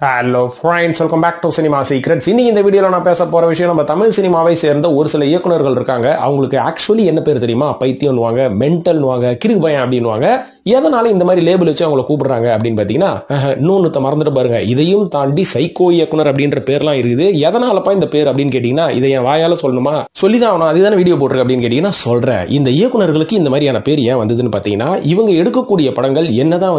Hello friends, welcome back to cinema secrets. இன்னைக்கு இந்த வீடியோல நான் பேச போற விஷயம், நம்ம தமிழ் சினிமாவை சேர்ந்த ஒரு சில இயக்குனர்கள் இருக்காங்க. அவங்களுக்கு ஆக்சுவலி என்ன பேர் தெரியுமா? பைத்தியம்னுவாங்க, மென்டல்னுவாங்க, கிறுக்கு பையன் அப்படின்னுவாங்க. எதனால இந்த மாதிரி லேபிள் வச்சு அவங்களை கூப்பிடுறாங்க அப்படின்னு பாத்தீங்கன்னா, இன்னொன்னு மறந்துட்டு பாருங்க, இதையும் தாண்டி சைக்கோ இயக்குனர் அப்படின்ற பேர்லாம் இருக்குது. எதனாலப்பா இந்த பேர் அப்படின்னு கேட்டீங்கன்னா, இதை என் வாயால சொல்லணுமா? சொல்லிதான் ஆகணும், அதுதானே வீடியோ போட்டிருக்கு அப்படின்னு கேட்டீங்கன்னா சொல்றேன். இந்த இயக்குனர்களுக்கு இந்த மாதிரியான பேர் ஏன் வந்ததுன்னு பாத்தீங்கன்னா, இவங்க எடுக்கக்கூடிய படங்கள் என்னதான்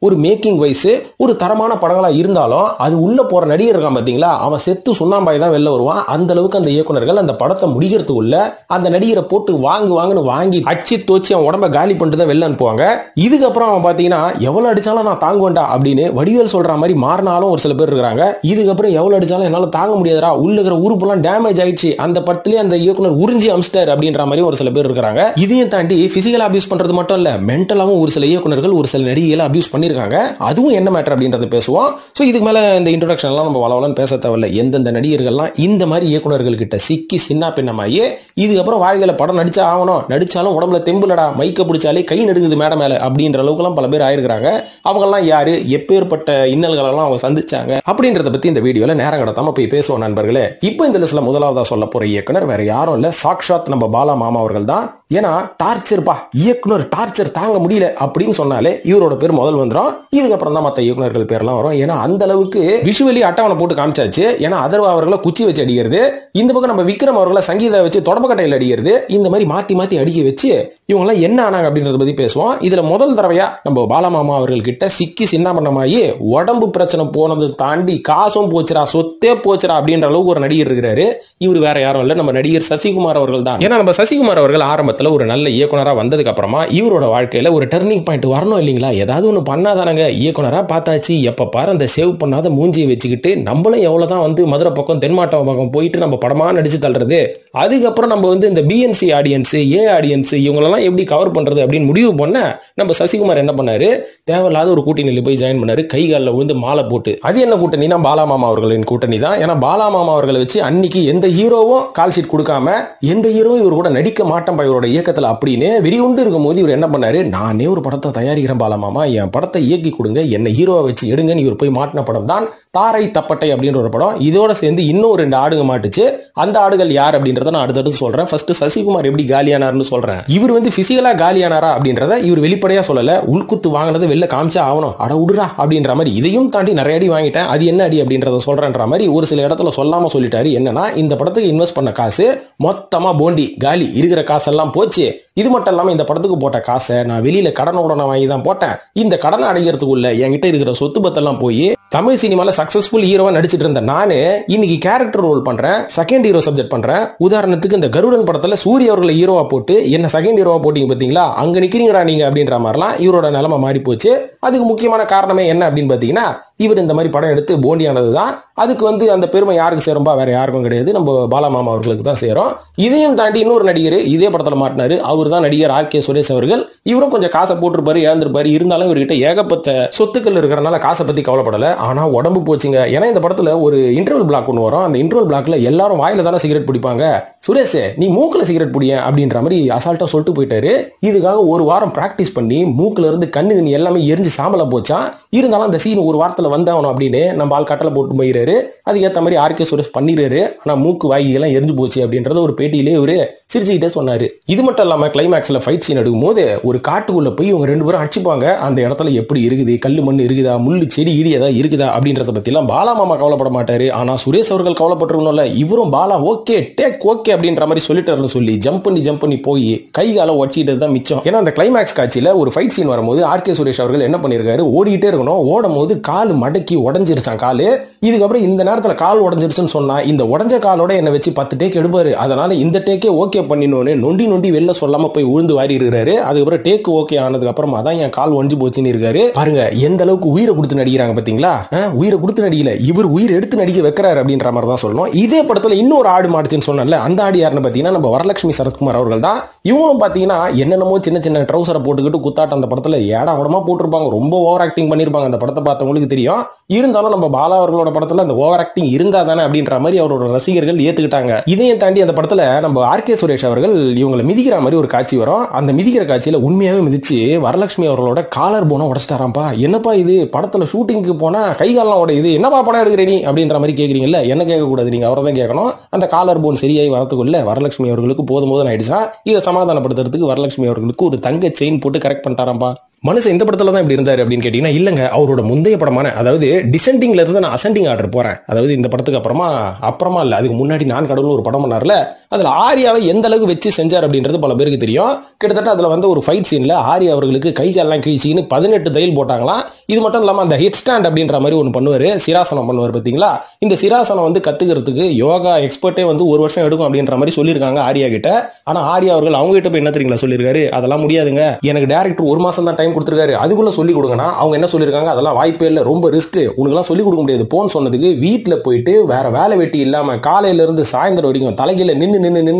ஒரு மேக்கிங் வைஸ் ஒரு தரமான படங்களா இருந்தாலும் அது உள்ள போற நடிகர் இருக்கான் பாத்தீங்களா, அவன் செத்து சுண்ணாம்பாய் தான் வெளில வருவான். அந்த அளவுக்கு அந்த இயக்குனர்கள் அந்த படத்தை முடிக்கிறதுக்குள்ள அந்த நடிகரை போட்டு வாங்குன்னு வாங்கி அச்சு தோச்சி அவன் உடம்ப காலி பண்ணிட்டு தான் வெளில அனுப்புவாங்க. இதுக்கப்புறம் அவன் பாத்தீங்கன்னா, எவ்வளவு அடிச்சாலும் நான் தாங்குவேன்டா அப்படின்னு வடிவேல் சொல்ற மாதிரி மாறினாலும் ஒரு சில பேர் இருக்காங்க. இதுக்கப்புறம் எவ்வளவு அடிச்சாலும் என்னால தாங்க முடியாதா, உள்ள இருக்கிற உறுப்புலாம் டேமேஜ் ஆயிடுச்சு, அந்த படத்திலே அந்த இயக்குனர் உறிஞ்சி அம்ஸ்டர் அப்படின்ற மாதிரி ஒரு சில பேர் இருக்காங்க. இதையும் தாண்டி பிசிக்கலா அபியூஸ் பண்றது மட்டும் இல்ல, மென்டலாவும் ஒரு சில இயக்குனர்கள் ஒரு சில நடிகைகளை அபியூஸ் பண்ணிருக்காங்க. அதுவும் என்ன மேட்டர் அப்படின்றத பேசுவோம். சோ இதுக்கு மேல இந்த இன்ட்ரோடக்ஷன் எல்லாம் நம்ம வளவலன்னு பேச தேவையில்ல. எந்தெந்த நடிகர்கள்லாம் இந்த மாதிரி இயக்குனர்கள் கிட்ட சிக்கி சின்ன பின்னமாயி இதுக்கப்புறம் வாழ்க்கையில படம் நடிச்சா ஆகணும், நடிச்சாலும் உடம்புல தெம்புலடா, மைக்க பிடிச்சாலே கை நடுங்குது மேடம் மேல அப்படின்ற அளவுக்குலாம் பல பேர் ஆயிருக்காங்க. அவங்க எல்லாம் யாரு, எப்பேற்பட்ட இன்னல்கள் எல்லாம் அவங்க சந்திச்சாங்க அப்படின்றத பத்தி இந்த வீடியோல நேரம் கடத்தாம போய் பேசுவோம் நண்பர்களே. இப்போ இந்த லிஸ்ட்ல முதலாவதா சொல்ல போற இயக்குனர் வேற யாரும் இல்ல, சாக்ஷாத் நம்ம பாலா மாமா அவர்கள் தான். ஏன்னா டார்ச்சர் பா, இயக்குனர் டார்ச்சர் தாங்க முடியல அப்படின்னு சொன்னாலே இவரோட பேர் முதல் வந்துடும். இதுக்கப்புறம் தான் மற்ற இயக்குனர்கள் பேர்லாம் வரும். ஏன்னா அந்த அளவுக்கு விஷுவலி அட்டவணை போட்டு காமிச்சாச்சு. ஏன்னா அதர்வா அவர்களை குச்சி வச்சு அடிக்கிறது, இந்த பக்கம் நம்ம விக்ரம் அவர்களை சங்கீதா வச்சு தொடப்பக்கட்டையில் அடிக்கிறது, இந்த மாதிரி மாத்தி மாத்தி அடிக்க வச்சு இவங்க எல்லாம் என்ன ஆனாங்க அப்படின்றத பத்தி பேசுவோம். இதுல முதல் தடவையா நம்ம பாலமாமா அவர்கள் கிட்ட சிக்கி சின்ன பண்ணமாயி உடம்பு பிரச்சனை போனது தாண்டி காசும் போச்சுரா, சொத்தே போச்சுரா அப்படின்ற அளவுக்கு ஒரு நடிகர் இருக்கிறாரு. இவர் வேற யாரும் இல்ல, நம்ம நடிகர் சசிகுமார் அவர்கள் தான். ஏன்னா நம்ம சசிகுமார் அவர்கள் ஆரம்பத்துல ஒரு நல்ல இயக்குனரா வந்ததுக்கு அப்புறமா இவரோட வாழ்க்கையில ஒரு டர்னிங் பாயிண்ட் வரணும் இல்லைங்களா? ஏதாவது ஒண்ணு பண்ணாதானங்க. இயக்குனரா பார்த்தாச்சு, எப்ப பாரு அந்த சேவ் பண்ணாத மூஞ்சியை வச்சுக்கிட்டு நம்மளும் எவ்வளவுதான் மதுரை பக்கம் தென்மாவட்டம் பக்கம் போயிட்டு நம்ம படமா நடிச்சு தள்ளுறது, அதுக்கப்புறம் நம்ம இந்த பிஎன்சி ஆடியன்ஸ், ஏ ஆடியன்ஸ் இவங்களெல்லாம் எப்படி கவர் பண்றது அப்படின்னு முடிவு பண்ண நம்ம சசிகுமார் என்ன பண்ணாரு, தேவையில்லாத ஒரு கூட்டணியில போய் ஜாயின் பண்ணாரு. கை காலில் விழுந்து மாலை போட்டு. அது என்ன கூட்டணினா பாலாமாமா அவர்களின் கூட்டணி தான். ஏன்னா பாலாமாமா அவர்களை வச்சு அன்னைக்கு எந்த ஹீரோவும் கால் ஷீட் கொடுக்காம, எந்த ஹீரோவும் இவர் கூட நடிக்க மாட்டேன் இவரோட இயக்கத்தில் அப்படின்னு வெறியுண்டு இருக்கும் போது இவர் என்ன பண்ணாரு, நானே ஒரு படத்தை தயாரிக்கிறேன் பாலாமாமா, என் படத்தை இயக்கி கொடுங்க, என்ன ஹீரோவை வச்சு எடுங்கன்னு இவர் போய் மாட்டின படம் தான் தாரை தப்பட்டை அப்படின்ற ஒரு படம். இதோட சேர்ந்து இன்னும் 2 ஆடுங்க மாட்டுச்சு. அந்த ஆடுகள் யார் அப்படின்றத நான் அடுத்தடுத்து சொல்றேன். ஃபர்ஸ்ட் சசிகுமார் எப்படி காலியானார்னு சொல்றேன். இவர் பிசிக்கலா காலியானாரா அப்படின்றத இவர் வெளிப்படையா சொல்லல, உள்குத்து வாங்கினது வெளில காமிச்சா ஆகணும், அட விடுறா அப்படின்ற மாதிரி. இதையும் தாண்டி நிறைய அடி வாங்கிட்டேன், அது என்ன அடி அப்படின்றத சொல்றேன்ற மாதிரி ஒரு சில இடத்துல சொல்லாம சொல்லிட்டாரு. என்னன்னா, இந்த படத்துக்கு இன்வெஸ்ட் பண்ண காசு மொத்தமா போண்டி காலி, இருக்கிற காசெல்லாம் போச்சு. இது மட்டும் இல்லாம இந்த படத்துக்கு போட்ட காசை நான் வெளியில கடன் உடனே வாங்கி தான் போட்டேன். இந்த கடனை அடைகிறதுக்குள்ள என்கிட்ட இருக்கிற சொத்து பத்தெல்லாம் போய் தமிழ் சினிமால சக்சஸ்ஃபுல் ஹீரோவா நடிச்சிட்டு இருந்த நானு இன்னைக்கு கேரக்டர் ரோல் பண்றேன், செகண்ட் ஹீரோ சப்ஜெக்ட் பண்றேன். உதாரணத்துக்கு இந்த கருடன் படத்துல சூரிய அவர்களை ஹீரோவா போட்டு என்ன செகண்ட் ஹீரோவா போட்டீங்க பாத்தீங்களா, அங்க நிக்கிறீங்கடா நீங்க அப்படின்ற மாதிரிலாம் இவரோட நிலைமை மாறி போச்சு. அதுக்கு முக்கியமான காரணமே என்ன அப்படின்னு பாத்தீங்கன்னா, இவர் இந்த மாதிரி படம் எடுத்து போண்டியானது தான். அதுக்கு அந்த பெருமை யாருக்கு சேரும்பா, வேற யாருக்கும் கிடையாது, நம்ம பாலாமாமா அவர்களுக்கு தான் சேரும். இதையும் தாண்டி இன்னொரு நடிகர் இதே படத்துல மாட்டினாரு, அவர் தான் நடிகர் ஆர்.கே. சுரேஷ் அவர்கள். இவரும் கொஞ்சம் காசை போட்டிருப்பாரு, இழந்திருப்பாரு. இருந்தாலும் இவர்கிட்ட ஏகப்பட்ட சொத்துக்கள் இருக்கிறனால காசை பத்தி கவலைப்படல. ஆனா உடம்பு போச்சுங்க. ஏன்னா இந்த படத்துல ஒரு இன்டர்வல் பிளாக் ஒன்று வரும். அந்த இன்டர்வல் பிளாக்ல எல்லாரும் வாயில தானே சிகரெட் பிடிப்பாங்க, சுரேஷ் நீ மூக்குல சிகரெட் பிடிய அப்படின்ற மாதிரி அசால்ட்டா சொல்லிட்டு போயிட்டாரு. இதுக்காக ஒரு வாரம் பிராக்டிஸ் பண்ணி மூக்குல இருந்து கண்ணு எல்லாமே எரிஞ்சு சாம்பலா போச்சான். இருந்தாலும் அந்த சீன் ஒரு வாரத்துல வந்தாகணும் அப்படின்னு நம்ம ஆள் கட்டளை போட்டு போயிறாரு. அதுக்கேற்ற மாதிரி ஆர்.கே. சுரேஷ் பண்ணிடுறாரு. ஆனா மூக்கு வாய் எல்லாம் எரிஞ்சு போச்சு அப்படின்றத ஒரு பேட்டியிலே இவரு சிரிச்சுக்கிட்டே சொன்னாரு. இது மட்டும் இல்லாம கிளைமேக்ஸ்ல ஃபைட் சீன் எடுக்கும் போது ஒரு காட்டுக்குள்ள போய் இவங்க 2 பேரும் அடிச்சுப்பாங்க. அந்த இடத்துல எப்படி இருக்குது, கல்லு மண் இருக்குதா, முள்ளு செடி இடி ஏதாவது இருக்குதா அப்படின்றத பத்தி எல்லாம் பாலாமாமா கவலைப்பட மாட்டாரு. ஆனா சுரேஷ் அவர்கள் கவலைப்பட்டிருக்கணும்ல. இவரும் பாலா ஓகே டேக் ஓகே அப்படின்ற மாதிரி சொல்லிட்டு சொல்லி ஜம்ப் பண்ணி போய் கை கால ஒட்டிட்டு தான் மிச்சம். ஏன்னா அந்த கிளைமேக்ஸ் காட்சியில ஒரு ஃபைட் சீன் வரும்போது ஆர்.கே. சுரேஷ் அவர்கள் என்ன பண்ணிருக்காரு, ஓடிட்டே இருக்கணும், ஓடும் போது கால் மடக்கி உடஞ்சிருச்சான் காலு. இதுக்கப்புறம் இந்த நேரத்துல கால் உடஞ்சிருச்சுன்னு சொன்னா இந்த உடஞ்ச காலோட என்ன வச்சு 10 டேக் எடுப்பாரு. அதனால இந்த டேக்கே ஓகே பண்ணினோன்னு நொண்டி வெளில சொல்லாம போய் உழுந்து வாரி இருக்காரு. அதுக்கப்புறம் டேக் ஓகே ஆனதுக்கு அப்புறமா தான் என் கால் ஒஞ்சு போச்சுன்னு இருக்காரு. பாருங்க எந்த அளவுக்கு உயிரை கொடுத்து நடிக்கிறாங்க பாத்தீங்களா. உயிரை கொடுத்து நடிக்கல, இவர் உயிர் எடுத்து நடிக்க வைக்கிறாரு அப்படின்ற மாதிரி தான் சொல்லணும். இதே படத்துல இன்னொரு ஆடு மாடுச்சுன்னு சொன்னல, அந்த ஆடு யாருன்னு பாத்தீங்கன்னா நம்ம வரலட்சுமி சரத்குமார் அவர்கள் தான். இவங்களும் பாத்தீங்கன்னா என்னென்னமோ சின்ன ட்ரௌசரை போட்டுக்கிட்டு குத்தாட்டம் அந்த படத்துல ஏடா உடமா போட்டிருப்பாங்க, ரொம்ப ஓவர் ஆக்டிங் பண்ணிருப்பாங்க. அந்த படத்தை பார்த்தவங்களுக்கு தெரியும். இருந்தாலும் நம்ம பாலா அவர்களோட படத்துல அந்த ஓவர் ஆக்டிங் இருந்தா தானே அப்படின்ற மாதிரி அவரோட ரசிகர்கள் ஏத்துக்கிட்டாங்க. இதையும் தாண்டி அந்த படத்துல நம்ம ஆர்.கே. சுரேஷ் அவர்கள் இவங்களை மிதிக்கிற மாதிரி ஒரு ஒரு காட்சி வரும். அந்த மிதிக்கிற காட்சியில உண்மையாவே மிதிச்சு வரலட்சுமி அவர்களோட காலர் போனை உடைச்சிட்டாராம்பா. என்னப்பா இது, படத்துல ஷூட்டிங்க்கு போனா கை காலம் உடையுது, என்னப்பா படம் எடுக்கிற நீ அப்படின்ற மாதிரி கேக்குறீங்கல்ல. என்ன கேட்க கூடாது, நீங்க அவரை தான் கேட்கணும். அந்த காலர் போன் சரியாய் வரதுக்குள்ள வரலட்சுமி அவர்களுக்கு போதும் ஆயிடுச்சா. இதை சமாதானப்படுத்துறதுக்கு வரலட்சுமி அவர்களுக்கு ஒரு தங்க செயின் போட்டு கரெக்ட் பண்ணிட்டாராம்பா. மனுஷன் இந்த படத்துல தான் இப்படி இருந்தாரு அப்படின்னு கேட்டீங்கன்னா இல்லங்க, அவரோட முந்தைய படமான அதாவது டிசெண்டிங்ல இருந்து நான் அசெண்டிங் ஆர்டர் போறேன், அதாவது இந்த படத்துக்கு அப்புறமா இல்ல, அதுக்கு முன்னாடி நான் கடவுள் ஒரு படம் பண்ணார்ல, அதுல ஆரியாவை எந்த அளவுக்கு வச்சு செஞ்சார் அப்படின்றது பல பேருக்கு தெரியும். கிட்டத்தட்ட அதுல வந்து ஒரு ஃபைட் சீன்ல ஆரியா அவர்களுக்கு கை கால்லாம் கிழிச்சின்னு 18 தையல் போட்டாங்களாம். இது மட்டும் இல்லாம அந்த ஹெட் ஸ்டாண்ட் அப்படின்ற மாதிரி ஒன்று பண்ணுவாரு, சிராசனம் பண்ணுவார் பாத்தீங்களா. இந்த சிராசனம் வந்து கத்துக்கிறதுக்கு யோகா எக்ஸ்பர்ட்டே வந்து 1 வருஷம் எடுக்கும் அப்படின்ற மாதிரி சொல்லியிருக்காங்க ஆரியா கிட்ட. ஆனா ஆரியா அவர்கள் அவங்க கிட்ட போய் என்ன தெரியுங்களா சொல்லியிருக்காரு, அதெல்லாம் முடியாதுங்க, எனக்கு டைரக்டர் 1 மாசம் தான் டைம் கொடுத்துருக்காரு, அதுக்குள்ள சொல்லி கொடுங்கன்னா அவங்க என்ன சொல்லியிருக்காங்க, அதெல்லாம் வாய்ப்பே இல்லை, ரொம்ப ரிஸ்க், உனக்குலாம் சொல்லி கொடுக்க முடியாது போன்னு சொன்னதுக்கு வீட்டுல போயிட்டு வேற வேலை வெட்டி இல்லாம காலையில இருந்து சாயந்தரம் வரைக்கும் தலைகீழ நின்னு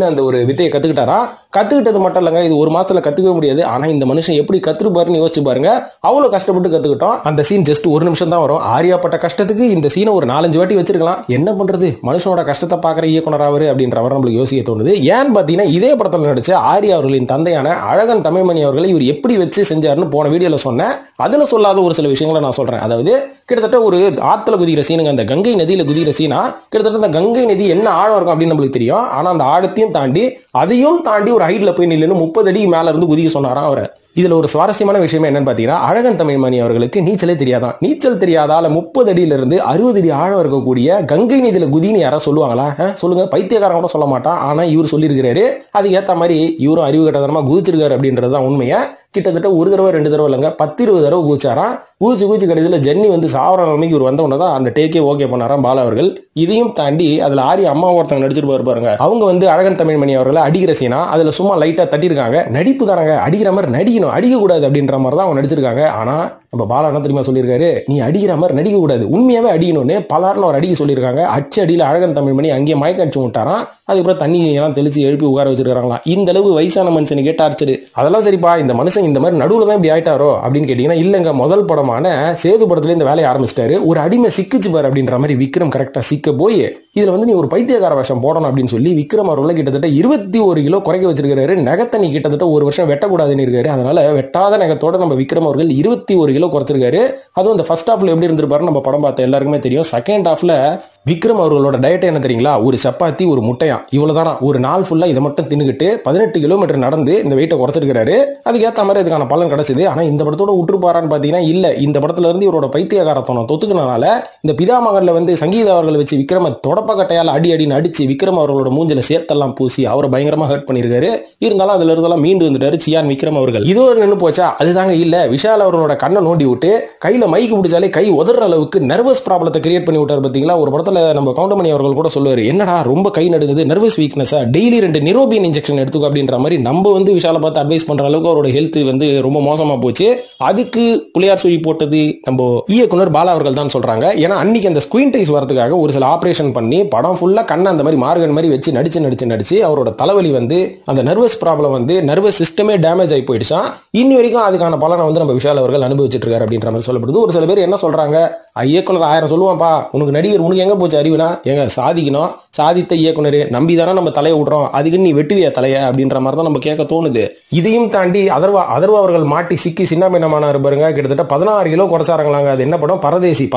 அந்த ஒரு வித்தையை கத்துக்கிட்டாரா. கத்துக்கிட்டது மட்டும் இல்லங்க, இது 1 மாசத்துல கத்துக்கவே முடியாது. ஆனா இந்த மனுஷன் எப்படி கத்துருப்பாருன்னு யோசிச்சு பாருங்க. அவ்வளவு கஷ்டப்பட்டு கத்துக்கிட்டோம். அந்த சீன் ஜஸ்ட் 1 நிமிஷம் தான் வரும். ஆரியா பட்ட கஷ்டத்துக்கு இந்த சீனை ஒரு 4-5 வாட்டி வச்சிருக்கலாம். என்ன பண்றது, மனுஷனோட கஷ்டத்தை பாக்குற இயக்குனர் அவரு அப்படின்றவர் நம்மளுக்கு யோசிக்க தோணுது. ஏன்னு பாத்தீங்கன்னா இதே படத்துல நடிச்ச ஆரியா அவர்களின் தந்தையான அழகன் தமிழ்மணி அவர்களை இவர் எப்படி வச்சு செஞ்சாருன்னு போன வீடியோல சொன்னேன். அதுல சொல்லாத ஒரு சில விஷயங்களை நான் சொல்றேன். அதாவது கிட்டத்தட்ட ஒரு ஆத்துல குதிக்கிற சீனுங்க, அந்த கங்கை நதியில குதிக்கிற சீனா, கிட்டத்தட்ட அந்த கங்கை நதி என்ன ஆழம் இருக்கும் அப்படின்னு நம்மளுக்கு தெரியும். ஆனா அந்த ஆழத்தையும் தாண்டி அதையும் தாண்டி ஒரு ஹைட்ல போய் நில்லுன்னு 30 அடிக்கு மேல இருந்து குதிக்க சொன்னாராம் அவரை. இதுல ஒரு சுவாரஸ்யமான விஷயம் என்னன்னு பாத்தீங்கன்னா அழகன் தமிழ்மணி அவர்களுக்கு நீச்சலே தெரியாதான். நீச்சல் தெரியாதால 30 அடியில இருந்து 60 அடி ஆழம் இருக்கக்கூடிய கங்கை நதியில குதின்னு யாரா சொல்லுவாங்களா? சொல்லுங்க, பைத்தியக்காரன் கூட சொல்ல மாட்டான். ஆனா இவர் சொல்லியிருக்கிறாரு, அது ஏத்த மாதிரி இவரும் அறிவு கட்டதனமா குதிச்சிருக்காரு அப்படின்றதுதான் உண்மையை. கிட்டத்தட்ட 1 தடவை 2 தடவை இல்லைங்க, 10-20 தடவை குதிச்சாராம். குதிச்சு கடைசியில் ஜென்னி வந்து சாவர நிலைமைக்கு இவர் வந்த உடனே தான் அந்த டேக்கே ஓகே பண்ணாராம் பாலா அவர்கள். இதையும் தாண்டி அதுல ஆரியா அம்மா ஒருத்தவங்க நடிச்சிட்டு பாருங்க, அவங்க வந்து அழகன் தமிழ்மணி அவர்களை அடிக்கிற சீனா அதுல சும்மா லைட்டா தட்டிருக்காங்க. நடிப்பு தானங்க, அடிக்கிற மாதிரி நடிக்கணும், அடிக்க கூடாது அப்படின்ற மாதிரி தான் அவங்க நடிச்சிருக்காங்க. ஆனா நம்ம பாலா என்ன தெரியுமா சொல்லியிருக்காரு, நீ அடிக்கிற மாதிரி நடிக்க கூடாது, உண்மையாவே அடிக்கணும்னு பலார்னு ஒரு அடிக்க சொல்லியிருக்காங்க. அச்சு அடியில அழகன் தமிழ்மணி அங்கேயே மயக்க அடிச்சு விட்டாராம். அதுக்கப்புறம் தண்ணி எல்லாம் தெளிச்சு எழுப்பி உட்கார வச்சிருக்காங்களாம். இந்த அளவுக்கு வயசான மனுஷனுக்கு டார்ச்சர். அதெல்லாம் சரிப்பா, இந்த மனுஷன் இந்த மாதிரி நடுவுல தான் இப்படி ஆயிட்டாரோ அப்படின்னு கேட்டீங்கன்னா இல்லங்க, முதல் படமான சேது படத்துல இந்த வேலையை ஆரம்பிச்சிட்டாரு. ஒரு அடிமை சிக்கிச்சு பாரு அப்படின்ற மாதிரி விக்ரம் கரெக்டா சிக்க போய் இதுல வந்து நீ ஒரு பைத்தியக்கார வேஷம் போடணும் அப்படின்னு சொல்லி விக்ரம் அவர்களை கிட்டத்தட்ட 21 கிலோ குறைக்க வச்சிருக்காரு. நகத்தை நீ கிட்டத்தட்ட 1 வருஷம் வெட்டக்கூடாதுன்னு இருக்காரு. அதனால வெட்டாத நகத்தோட நம்ம விக்ரம் அவர்கள் 21 கிலோ குறைச்சிருக்காரு. அதுவும் இந்த ஃபர்ஸ்ட் ஹாஃப்ல எப்படி இருந்திருப்பாரு நம்ம படம் பார்த்த எல்லாருக்குமே தெரியும். செகண்ட் ஹாஃப்ல விக்ரம் அவர்களோட டயட் என்ன தெரியுங்களா, ஒரு சப்பாத்தி ஒரு முட்டையா, இவ்வளவுதானா. ஒரு நாள் ஃபுல்லா இதை மட்டும் தின்னுக்கிட்டு 18 கிலோமீட்டர் நடந்து இந்த வெயிட்டை குறைச்சிருக்காரு. அதுக்கு ஏத்த மாதிரி இதுக்கான பலன் கிடைச்சது. ஆனா இந்த படத்தோட விட்டுருப்பாரான்னு பாத்தீங்கன்னா இல்ல, இந்த படத்துல இருந்து இவரோட பைத்தியகாரத்தனம் தொத்துக்குனால இந்த பிதாமகர்ல வந்து சங்கீதா அவர்களை வச்சு விக்ரம தொடப்பக்கட்டையால அடின்னு அடிச்சு விக்ரம் அவர்களோட மூஞ்சில சேர்த்தெல்லாம் பூசி அவரை பயங்கரமா ஹர்ட் பண்ணிருக்காரு. இருந்தாலும் அதுல இருந்தெல்லாம் மீண்டு வந்துட்டாரு சியான் விக்ரம் அவர்கள். இதோ நின்று போச்சா, அதுதாங்க இல்ல, விஷால் அவர்களோட கண்ணை நோண்டி விட்டு கையில மைக்கு பிடிச்சாலே கை உதற அளவுக்கு நர்வஸ் ப்ராப்ளத்தை கிரியேட் பண்ணி விட்டாரு பாத்தீங்களா. ஒரு படத்துல நம்ம கவுண்டமணி அவர்கள் கூட சொல்லுவாரு, என்னடா ரொம்ப கை நடுங்குது, நர்வஸ் வீக்னஸா, டெய்லி 2 நிரோபின் இன்ஜெக்ஷன் எடுத்துக்கோ அப்படின்ற மாதிரி நம்ம வந்து விஷாலை பார்த்து அட்வைஸ் பண்ற அளவுக்கு அவரோட ஹெல்த் வந்து ரொம்ப மோசமா போச்சு. அதுக்கு புளியார் சுழி போட்டது நம்ம இயக்குனர் பாலா அவர்கள் தான் சொல்றாங்க. ஏன்னா அன்னைக்கு அந்த ஸ்கிரீன் டைஸ் வரதுக்காக ஒரு சில ஆபரேஷன் பண்ணி படம் ஃபுல்லா கண்ணை அந்த மாதிரி மார்கன் மாதிரி வச்சு நடிச்சு அவரோட தலைவலி வந்து அந்த நர்வஸ் ப்ராப்ளம் வந்து நர்வஸ் சிஸ்டமே டேமேஜ் ஆகி போயிடுச்சா. இன்னி வரைக்கும் அதுக்கான பலனை வந்து நம்ம விஷால் அவர்கள் அனுபவிச்சுட்டு இருக்காரு அப்படின்ற மாதிரி சொல்லப்படுது. ஒரு சில பேர் என்ன சொல்றாங்க, இயக்குனர் 1000 சொல்லுவான்ப்பா, உனக்கு நடிகர் உனக்கு எங்க போச்சு அறிவுனா, எங்க சாதிக்கணும், சாதித்த இயக்குனர் நம்பி தானே நம்ம தலையை விடுறோம், அதுக்கு நீ வெட்டுவியா தலைய அப்படின்ற மாதிரி தான் நம்ம கேட்க தோணுது. இதையும் தாண்டி அதர்வா அவர்கள் மாட்டி சிக்கி சின்ன பின்னமான இருப்பாருங்க. கிட்டத்தட்ட 16 கிலோ குறைச்சாரங்களாங்க. அது என்ன படம், பரதேசி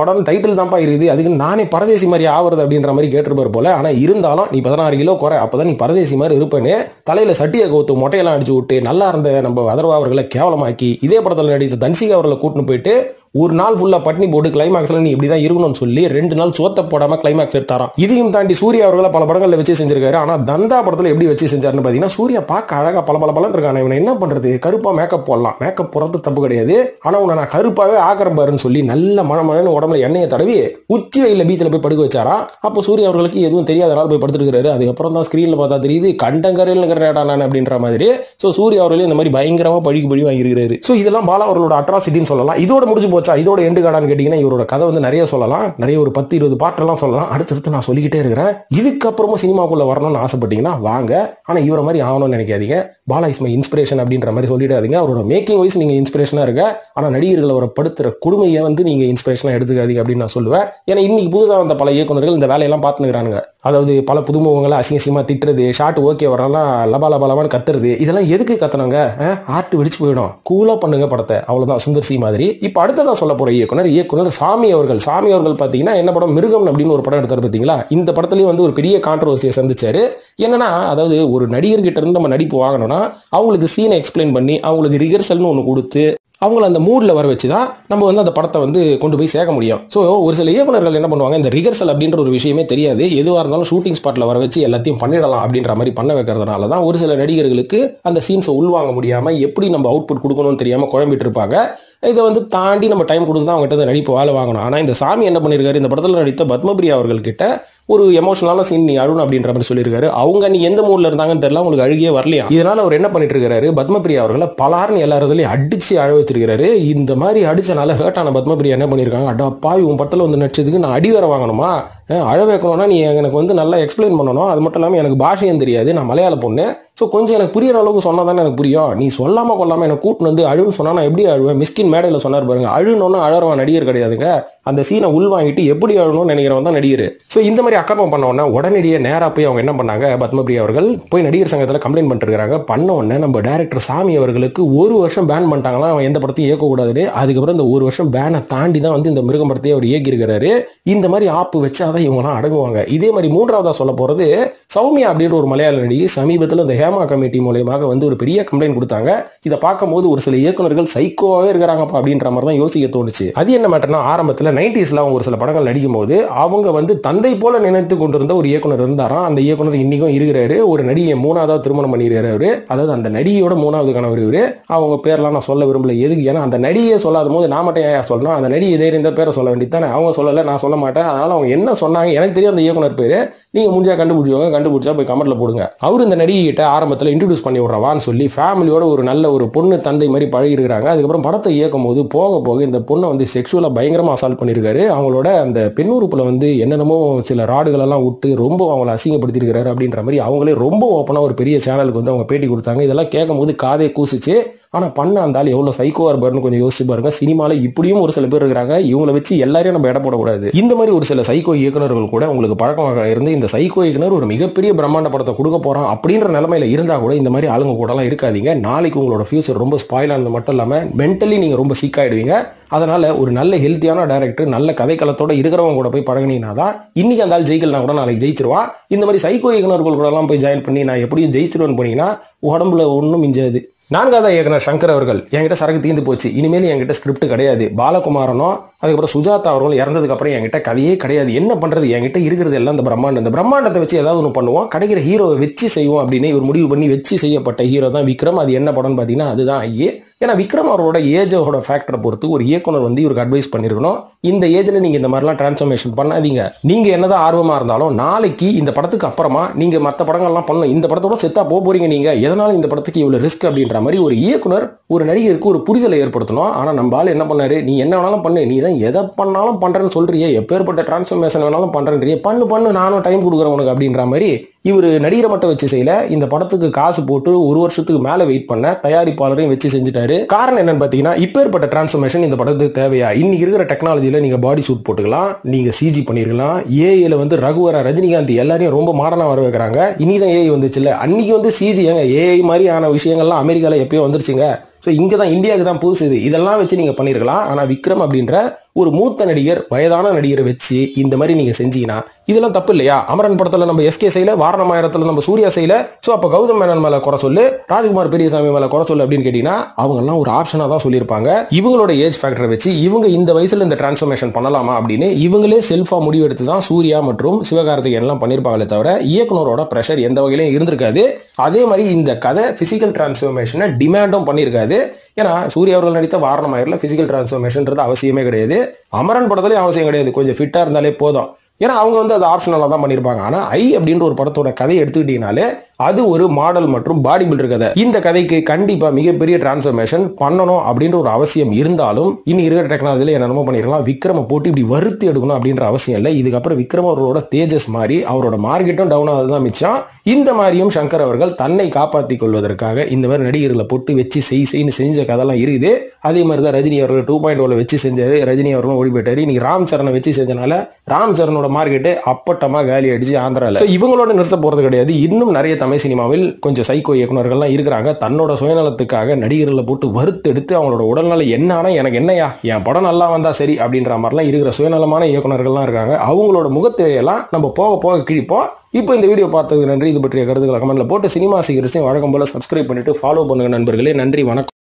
படம் டைட்டில் தான்ப்பா இருக்குது, அதுக்கு நானே பரதேசி மாதிரி ஆகுறது அப்படின்ற மாதிரி கேட்டிருப்பாரு போல. ஆனா இருந்தாலும் நீ 16 கிலோ குறை, அப்பதான் நீ பரதேசி மாதிரி இருப்பேன்னு தலையில சட்டியை கவுத்து மொட்டையெல்லாம் அடிச்சு விட்டு நல்லா இருந்த நம்ம அதர்வா அவர்களை கேவலமாக்கி இதே படத்தில் நடித்த தன்சிகா அவர்களை கூட்டின்னு போயிட்டு ஒரு நாள் ஃபுல்லா பட்னி போட்டு கிளைமாக்ஸ்ல நீ இப்படிதான் இருக்கணும்னு சொல்லி 2 நாள் சோத்த போடாம கிளைமாக்ஸ் எடுத்தாராம். இதையும் தாண்டி சூர்யா அவர்களை பல படங்கள்ல வச்சு செஞ்சிருக்காரு. ஆனா தந்தா படத்துல எப்படி வச்சு செஞ்சாருன்னு பாத்தீங்கன்னா சூர்யா பார்க்க அழகா பல இருக்கான, இவனை என்ன பண்றது, கருப்பா மேக்கப் போடலாம், மேக்கப் போறது தப்பு கிடையாது, ஆனா உன்னை நான் கருப்பாவே ஆக்கிரம் பாருன்னு சொல்லி நல்ல மழை உடம்புல எண்ணெயை தடவி உச்சி வெயில பீச்சில் போய் படுக்க வச்சாரா. அப்போ சூர்யா அவர்களுக்கு எதுவும் தெரியாதனால போய் படுத்துருக்காரு. அதுக்கப்புறம் தான் ஸ்கிரீன்ல பார்த்தா தெரியுது கண்டங்கரையில் நான் அப்படின்ற மாதிரி. சோ சூர்யா அவர்களே இந்த மாதிரி பயங்கரமா பழி வாங்கியிருக்காரு. சோ இதெல்லாம் பாலா அவர்களோட அட்ராசிட்டின்னு சொல்லலாம். இதோட முடிஞ்சு போச்சா இதோட எண்டு காடான்னு கேட்டீங்கன்னா இவரோட கதை வந்து நிறைய சொல்லலாம், நிறைய ஒரு 10-20 பார்ட் எல்லாம் சொல்லலாம். அடுத்தடுத்து நான் சொல்லிக்கிட்டே இருக்கிறேன். இதுக்கப்புறமும் சினிமாக்குள்ள வரணும்னு ஆசைப்பட்டீங்கன்னா வாங்க. ஆனா இவரை மாதிரி ஆகணும்னு நினைக்காதீங்க. பாலா இஸ் மை இன்ஸ்பிரேஷன் அப்படின்ற மாதிரி சொல்லிடாதீங்க. அவரோட மேக்கிங் வைஸ் நீங்க இன்ஸ்பிரேஷனா இருக்க, ஆனா நடிகர்கள் அவரை படுத்துற கொடுமையை வந்து நீங்க இன்ஸ்பிரேஷனா எடுத்துக்காதீங்க அப்படின்னு நான் சொல்லுவேன். ஏன்னா இன்னைக்கு புதுசா வந்த பல இயக்குநர்கள் இந்த வேலையெல்லாம் பார்த்துக்கிறானுங்க. அதாவது பல புதுமுகங்களை அசிங்கசியமா திட்டுறது, ஷார்ட் ஓகே வரலாம் லபா லபா லபான்னு கத்துறது, இதெல்லாம் எதுக்கு கத்துனாங்க? ஆர்ட் வெடிச்சு போயிடும், கூலா பண்ணுங்க படத்தை, அவ்வளவுதான். சுந்தர் சி மாதிரி. இப்ப அடுத்ததான் சொல்ல போற இயக்குனர் சாமி அவர்கள். சாமி அவர்கள் பாத்தீங்கன்னா என்ன படம், மிருகம் அப்படின்னு ஒரு படம் எடுத்தாரு பாத்தீங்களா? இந்த படத்துலயும் வந்து ஒரு பெரிய கான்ட்ரோவர்சியை சந்திச்சாரு. என்னன்னா, அதாவது ஒரு நடிகர்கிட்ட இருந்து நம்ம நடிப்பு வாங்கணும்னா அவங்களுக்கு சீனை எக்ஸ்பிளைன் பண்ணி அவங்களுக்கு ரிஹர்சல்னு ஒன்று கொடுத்து அவங்கள அந்த மூட்ல வர வச்சு தான் நம்ம வந்து அந்த படத்தை வந்து கொண்டு போய் சேர்க்க முடியும். ஸோ ஒரு சில இயக்குநர்கள் என்ன பண்ணுவாங்க, இந்த ரிஹர்சல் அப்படின்ற ஒரு விஷயமே தெரியாது, எதுவாக இருந்தாலும் ஷூட்டிங் ஸ்பாட்ல வர வச்சு எல்லாத்தையும் பண்ணிடலாம் அப்படின்ற மாதிரி பண்ண வைக்கிறதுனால தான் ஒரு சில நடிகர்களுக்கு அந்த சீன்ஸை உள்வாங்க முடியாம எப்படி நம்ம அவுட்புட் கொடுக்கணும்னு தெரியாம குழம்பிட்டு இருப்பாங்க. இதை வந்து தாண்டி நம்ம டைம் கொடுத்து தான் அவங்ககிட்ட நடிப்பு வேலை வாங்கணும். ஆனால் இந்த சாமி என்ன பண்ணியிருக்காரு, இந்த படத்தில் நடித்த பத்மபிரியா அவர்கள்கிட்ட ஒரு எமோஷனலான சீன் நீ அழுணும் அப்படின்ற மாதிரி சொல்லியிருக்காரு. அவங்க நீ எந்த மூட்ல இருந்தாங்கன்னு தெரியல, உங்களுக்கு அழுகியே வரலையா. இதனால அவர் என்ன பண்ணிட்டு இருக்காரு, பத்மபிரியா அவர்களை பலார்னு எல்லாரதுலையும் அடிச்சு அழ வச்சிருக்காரு. இந்த மாதிரி அடிச்சனால ஹர்ட் ஆன பத்மபிரியா என்ன பண்ணியிருக்காங்க, அடா பாவி உன் படத்தில் வந்து நடிச்சதுக்கு நான் அடி வேற வாங்கணுமா, அழ வைக்கணும்னா நீ எனக்கு வந்து நல்லா எக்ஸ்பிளைன் பண்ணணும், அது மட்டும் இல்லாமல் எனக்கு பாஷையும் தெரியாது, நான் மலையாள பொண்ணு, ஸோ கொஞ்சம் எனக்கு புரியுற அளவுக்கு சொன்னா தானே எனக்கு புரியும், நீ சொல்லாம கொள்ளாம எனக்கு கூட்டின்னு வந்து அழுன்னு சொன்னா நான் எப்படி அழுவேன். மிஸ்கின் மேடையில் சொன்னார் பாருங்க, அழுனோன்னா அழறவன் நடிகர் கிடையாதுங்க, அந்த சீனை உள் வாங்கிட்டு எப்படி அழணும்னு நினைக்கிறவன் தான் நடிகர். ஸோ இந்த மாதிரி அக்கிரமம் பண்ண உடனே உடனடியே நேராக போய் அவங்க என்ன பண்ணாங்க, பத்மபிரியா அவர்கள் போய் நடிகர் சங்கத்தில் கம்ப்ளைண்ட் பண்ணிருக்காங்க. பண்ண உடனே நம்ம டைரக்டர் சாமி அவர்களுக்கு 1 வருஷம் பேன் பண்ணிட்டாங்களா, அவன் எந்த படத்தையும் இயக்கக்கூடாது. அதுக்கப்புறம் இந்த 1 வருஷம் பேனை தாண்டி தான் வந்து இந்த மிருகம் படத்தையே அவர் இயக்கியிருக்கிறாரு. இந்த மாதிரி ஆப்பு வச்சு அதான் இவங்கலாம் அடங்குவாங்க. இதே மாதிரி மூன்றாவதா சொல்ல போறது சௌமியா அப்படின்ற ஒரு மலையாள நடிகை சமீபத்தில் இந்த ஹேமா கமிட்டி மூலமாக வந்து ஒரு பெரிய கம்ப்ளைண்ட் கொடுத்தாங்க. இதை பார்க்கும்போது ஒரு சில இயக்குநர்கள் சைக்கோவாவே இருக்கிறாங்கப்பா அப்படின்ற மாதிரி தான் யோசிக்க தோணுச்சு. அது என்ன மேட்டர்னா, ஆரம்பத்தில் 90ஸ்ல அவங்க ஒரு சில படங்கள் நடிக்கும் போது அவங்க வந்து தந்தை போல நினைத்து கொண்டிருந்த ஒரு இயக்குனர் இருந்தாராம். அந்த இயக்குனர் இன்னைக்கும் இருக்கிறாரு. ஒரு நடிகை 3வது திருமணம் பண்ணியிருக்காரு அவரு. அதாவது அந்த நடிகையோட 3வது கணவர் இவரு. அவங்க பேர்லாம் நான் சொல்ல விரும்பல, எதுக்கு, ஏன்னா அந்த நடிகையை சொல்லாத போது நான் மட்டும் ஏன் சொல்லணும், அந்த நடிகை இதே இந்த பேரை சொல்ல வேண்டியதானே. அவங்க சொல்லல, நான் சொல்ல மாட்டேன். அதனால அவங்க என்ன சொன்னாங்க எனக்கு தெரியும். அந்த இயக்குனர் பேரு நீங்க முடிஞ்சா கண்டுபிடிச்சவங்க கண்டுபிடிச்சா போய் கமெண்ட்ல போடுங்க. அவரு இந்த நடிகை கிட்ட ஆரம்பத்தில் இன்ட்ரோடியூஸ் பண்ணி விடுறவான்னு சொல்லி ஃபேமிலியோட ஒரு நல்ல ஒரு பொண்ணு தந்தை மாதிரி பழகி இருக்கிறாங்க. அதுக்கப்புறம் படத்தை இயக்கும் போது போக போக இந்த பொண்ணை வந்து செக்ஷுவலா பயங்கரமா அசால்ட் பண்ணியிருக்காரு. அவங்களோட அந்த பெண்ணுறுப்புல வந்து என்னென்னமோ சில ராடுகள் எல்லாம் விட்டு ரொம்ப அவங்களை அசிங்கப்படுத்திருக்கிறாரு அப்படின்ற மாதிரி அவங்களே ரொம்ப ஓப்பனா ஒரு பெரிய சேனலுக்கு வந்து அவங்க பேட்டி கொடுத்தாங்க. இதெல்லாம் கேட்கும் போது காதே கூசிச்சு. ஆனா பண்ண அந்த ஆள் எவ்வளவு சைக்கோவா இருப்பாருன்னு கொஞ்சம் யோசிச்சு பாருங்க. சினிமால இப்படியும் ஒரு சில பேர் இருக்கிறாங்க. இவங்களை வச்சு எல்லாரையும் நம்ம இட போடக்கூடாது. இந்த மாதிரி ஒரு சில சைக்கோ இயக்குநர்கள் கூட உங்களுக்கு பழக்கமாக இருந்து இந்த சைக்கோ இயக்குனர் ஒரு மிகப்பெரிய பிரம்மாண்ட படத்தை கொடுக்க போறான் அப்படின்ற நிலைமையில இருந்தா கூட இந்த மாதிரி ஆளுங்க கூட எல்லாம் இருக்காதீங்க. நாளைக்கு உங்களோட ஃபியூச்சர் ரொம்ப ஸ்பாயில் ஆனது மட்டும் இல்லாம மென்டலி நீங்க ரொம்ப சிக் ஆயிடுவீங்க. அதனால ஒரு நல்ல ஹெல்த்தியான டைரக்டர் நல்ல கதைக்களத்தோட இருக்கிறவங்க கூட போய் பழகினீங்கன்னா தான் இன்னைக்கு அந்த ஆள் ஜெயிக்கலனா கூட நாளைக்கு ஜெயிச்சிருவான். இந்த மாதிரி சைக்கோ இயக்குநர்கள் கூட எல்லாம் போய் ஜாயின் பண்ணி நான் எப்படியும் ஜெயிச்சிருவேன்னு போனீங்கன்னா உடம்புல ஒன்றும் மிஞ்சாது. 4வது இயக்குனர் சங்கர் அவர்கள், என்கிட்ட சரக்கு தீர்ந்து போச்சு, இனிமேல் என்கிட்ட ஸ்கிரிப்ட் கிடையாது. பாலகுமாரனும் அதுக்கப்புறம் சுஜாதா அவர்கள் இறந்ததுக்கு அப்புறம் என்கிட்ட கதையே கிடையாது, என்ன பண்றது, என்கிட்ட இருக்கிறது எல்லாம் இந்த பிரம்மாண்டம், இந்த பிரம்மாண்டத்தை வச்சு ஏதாவது ஒன்று பண்ணுவோம், கிடைக்கிற ஹீரோவை வச்சு செய்வோம் அப்படின்னு இவர் முடிவு பண்ணி வச்சு செய்யப்பட்ட ஹீரோ தான் விக்ரம். அது என்ன படம்னு பார்த்தீங்கன்னா அதுதான் ஐயே. ஏன்னா விக்ரம் அவரோட ஏஜோட ஃபேக்டரை பொறுத்து ஒரு இயக்குனர் வந்து இவருக்கு அட்வைஸ் பண்ணிருக்கணும், இந்த ஏஜ்ல நீங்க இந்த மாதிரிலாம் டிரான்ஸ்ஃபர்மேஷன் பண்ணாதீங்க, நீங்க என்னதான் ஆர்வமா இருந்தாலும் நாளைக்கு இந்த படத்துக்கு அப்புறமா நீங்க மற்ற படங்கள்லாம் பண்ணணும், இந்த படத்தோட செத்தா போறீங்க நீங்க, எதனால இந்த படத்துக்கு இவ்வளவு ரிஸ்க் அப்படின்ற மாதிரி ஒரு இயக்குனர் ஒரு நடிகருக்கு ஒரு புரிதலை ஏற்படுத்தணும். ஆனா நம்ம ஆள் என்ன பண்ணாரு, நீ என்ன வேணாலும் பண்ணு, நீ தான் எதை பண்ணாலும் பண்றேன்னு சொல்றியே, எப்பேற்பட்ட டிரான்ஸ்ஃபர்மேஷன் வேணாலும் பண்றேன்றியே, பண்ணு நானும் டைம் கொடுக்குறேன் உனக்கு அப்படின்ற மாதிரி இவர் நடிகரை மட்டும் வச்சு செய்யல, இந்த படத்துக்கு காசு போட்டு 1 வருஷத்துக்கு மேல வெயிட் பண்ண தயாரிப்பாளரையும் வச்சு செஞ்சுட்டாரு. காரணம் என்னன்னு பாத்தீங்கன்னா, இப்பேற்பட்ட டிரான்ஸ்ஃபர்மேஷன் இந்த படத்துக்கு தேவையா? இன்னைக்கு இருக்கிற டெக்னாலஜில நீங்க பாடி சூட் போட்டுக்கலாம், நீங்க சிஜி பண்ணிருக்கலாம், ஏஐல வந்து ரகுவரா ரஜினிகாந்த் எல்லாரையும் ரொம்ப மாடர்னா வர வைக்கிறாங்க. இனிதான் ஏஐ வந்துச்சுல்ல, அன்னைக்கு வந்து சிஜி ஏங்க ஏஐ மாதிரி ஆன விஷயங்கள்லாம் அமெரிக்கால எப்பயோ வந்துருச்சுங்க. ஸோ இங்கே தான் இந்தியாவுக்கு தான் புதுசு இது, இதெல்லாம் வச்சு நீங்கள் பண்ணியிருக்கலாம். ஆனால் விக்ரம் அப்படின்ற ஒரு மூத்த நடிகர் வயதான நடிகரை வச்சு இந்த மாதிரி நீங்கள் செஞ்சீங்கன்னா இதெல்லாம் தப்பு இல்லையா? அமரன் படத்தில் நம்ம எஸ்கே செய்யல, வாரணமாயிரத்தில் நம்ம சூர்யா செய்யல, ஸோ அப்போ கௌதம் மேனன் மேலே குறை சொல்லு, ராஜ்குமார் பெரியசாமி மேலே குறை சொல்லு அப்படின்னு கேட்டீங்கன்னா அவங்கெல்லாம் ஒரு ஆப்ஷனாக தான் சொல்லியிருப்பாங்க. இவங்களோட ஏஜ் ஃபேக்டரை வச்சு இவங்க இந்த வயசில் இந்த டிரான்ஸ்ஃபர்மேஷன் பண்ணலாமா அப்படின்னு இவங்களே செல்ஃபாக முடிவெடுத்து தான் சூர்யா மற்றும் சிவகார்த்திகேயன் எல்லாம் பண்ணியிருப்பாங்களே தவிர இயக்குனரோட ப்ரெஷர் எந்த வகையிலும் இருந்திருக்காது. அதே மாதிரி இந்த கதை பிசிக்கல் டிரான்ஸ்ஃபர்மேஷனை டிமாண்டும் பண்ணியிருக்காது. ஏன்னா சூர்யா அவர்கள் நடித்த வாரணமாயிரத்தில் பிசிக்கல் டிரான்ஸ்ஃபர்மேஷன்ன்றது அவசியமே கிடையாது. அமரன் படத்துலேயும் அவசியம் கிடையாது, கொஞ்சம் ஃபிட்டா இருந்தாலே போதும். ஏன்னா அவங்க வந்து அது ஆப்ஷனலாக தான் பண்ணியிருப்பாங்க. ஆனால் ஐ அப்படின்ற ஒரு படத்தோட கதையை எடுத்துக்கிட்டீங்கனாலே அது ஒரு மாடல் மற்றும் பாடி பில்டர் கதை. இந்த கதைக்கு கண்டிப்பாக மிகப்பெரிய டிரான்ஸ்ஃபர்மேஷன் பண்ணணும் அப்படின்ற ஒரு அவசியம் இருந்தாலும் இன்னைக்கு இருக்கிற டெக்னாலஜியில் என்னென்னமோ பண்ணிருக்கலாம். விக்ரம போட்டு இப்படி வறுத்து எடுக்கணும் அப்படின்ற அவசியம் இல்லை. இதுக்கப்புறம் விக்ரம் அவர்களோட தேஜஸ் மாதிரி அவரோட மார்க்கெட்டும் டவுன் ஆகுது தான் மிச்சம். இந்த மாதிரியும் சங்கர் அவர்கள் தன்னை காப்பாற்றிக் கொள்வதற்காக இந்த மாதிரி நடிகர்களை போட்டு வச்சு செய்யு செஞ்ச கதெல்லாம் இருக்குது. அதே மாதிரி தான் ரஜினி அவர்கள் 2.0 வச்சு செஞ்சாரு. ரஜினி அவர்களும் ஓடி போயிட்டாரு. இன்னைக்கு ராம் சரணை வச்சு செஞ்சனால ராம் சரணோட மார்க்கெட்டு அப்பட்டமா காலி அடிச்சு ஆந்திரால. இவங்களோட நிறுத்த போறது கிடையாது. இன்னும் நிறைய தமிழ் சினிமாவில் கொஞ்சம் சைக்கோ இயக்குநர்கள்லாம் இருக்கிறாங்க. தன்னோட சுயநலத்துக்காக நடிகர்களை போட்டு வறுத்து எடுத்து அவங்களோட உடல்நல என்ன ஆனா எனக்கு என்னையா, என் படம் நல்லா வந்தா சரி அப்படின்ற மாதிரிலாம் இருக்கிற சுயநலமான இயக்குநர்கள்லாம் இருக்காங்க. அவங்களோட முகத்திரையெல்லாம் நம்ம போக போக கிழிப்போம். இப்போ இந்த வீடியோ பார்த்ததுக்கு நன்றி. இது பற்றிய கருத்துக்களை கமெண்ட்ல போட்டு சினிமா சீக்கிரத்தையும் வழக்கம் போல சப்ஸ்கிரைப் பண்ணிட்டு ஃபாலோ பண்ணுங்க நண்பர்களே. நன்றி, வணக்கம்.